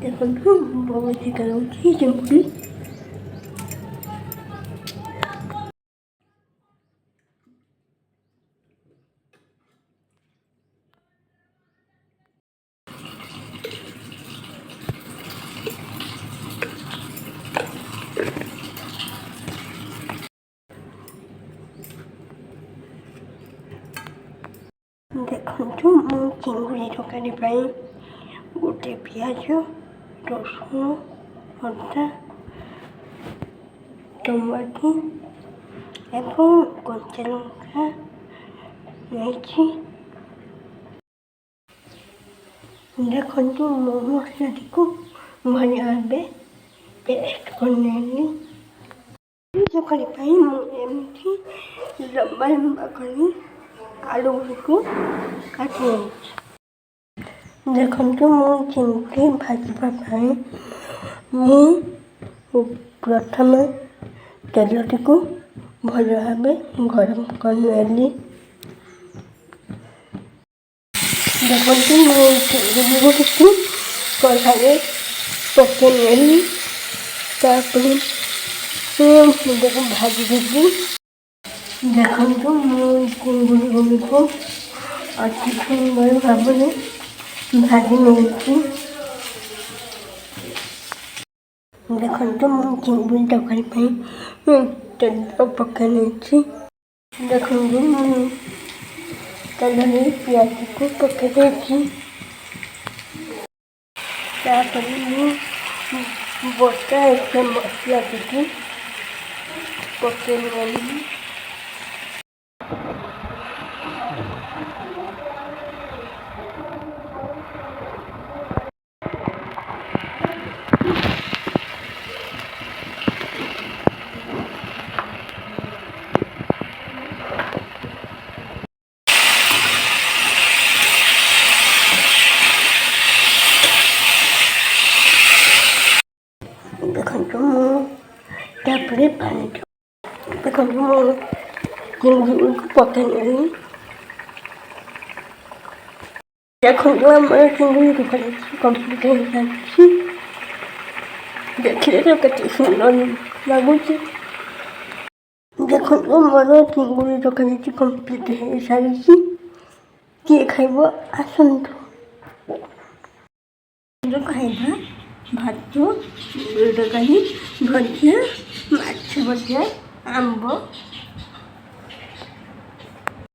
ଦେଖନ୍ତୁ ବହୁତ ରହୁଛି ଚିଙ୍ଗୁଡ଼ି। ଦେଖନ୍ତୁ ମୁଁ ଚିଙ୍ଗୁଡ଼ି ତରକାରୀ ପାଇଁ ଗୋଟେ ପିଆଜ, ରସୁଣ, ଅଦା, ଟମାଟୋ ଏବଂ କଞ୍ଚା ଲଙ୍କା ନେଇଛି। ଦେଖନ୍ତୁ ମୋ ମସଲାଟିକୁ ଭଲ ଭାବେ ପେଷ୍ଟ କରିନେଲି। ତରକାରୀ ପାଇଁ ମୁଁ ଏମିତି ଲମ୍ବା ଲମ୍ବା କରି ଆଳୁ ଗୁଡ଼ିକୁ କାଟି ନେଇଛି। ଦେଖନ୍ତୁ ମୁଁ ଚିଙ୍ଗୁଡ଼ି ଭାଜିବା ପାଇଁ ମୁଁ ପ୍ରଥମେ ତେଲଟିକୁ ଭଲ ଭାବେ ଗରମ କରିନେଲି। ଦେଖନ୍ତୁ ମୁଁ ଚିଙ୍ଗୁଡ଼ି ଗୁଡ଼ିକୁ କଢ଼ାରେ ପକାଇନେଲି। ତାପରେ ତାକୁ ଭାଜିଦେବି। ଦେଖନ୍ତୁ ମୁଁ ଚିଙ୍ଗୁଡ଼ି ଗୁଡ଼ିକୁ ଅତି ସୁନ୍ଦର ଭାବରେ ଭାଜି ନେଇଛି। ଦେଖନ୍ତୁ ମୁଁ ଚିଙ୍ଗୁଡ଼ି ତରକାରୀ ପାଇଁ ତେଲ ପକାଇ ନେଇଛି। ଦେଖନ୍ତୁ ମୁଁ ତେଲରେ ପିଆଜକୁ ପକାଇ ଦେଇଛି। ତାପରେ ମୁଁ ବଟା ଏକ ମସଲାଟିକୁ ପକାଇ ନେଲି। ଦେଖନ୍ତୁ ମୁଁ ତାପରେ ପାଣି ଦେଖନ୍ତୁ ମୁଁ ଚିଙ୍ଗୁଡ଼ିକୁ ପକାଇ ନେଲି। ଦେଖନ୍ତୁ ଆମର ଚିଙ୍ଗୁଡ଼ି ତରକାରୀ କମ୍ପ୍ଲିଟ୍ ହେଇସାରିଛି। ଦେଖିଲେ ତ କେତେ ସୁନ୍ଦର ଲାଗୁଛି। ଦେଖନ୍ତୁ ମୋର ଚିଙ୍ଗୁଡ଼ି ତରକାରୀଟି କମ୍ପ୍ଲିଟ୍ ହେଇସାରିଛି। କିଏ ଖାଇବ ଆସନ୍ତୁ। ଖାଇବା ଭାତ, ଚିଙ୍ଗୁଡ଼ି ତରକାରୀ, ଭଜା, ମାଛ ଭଜା, ଆମ୍ବ।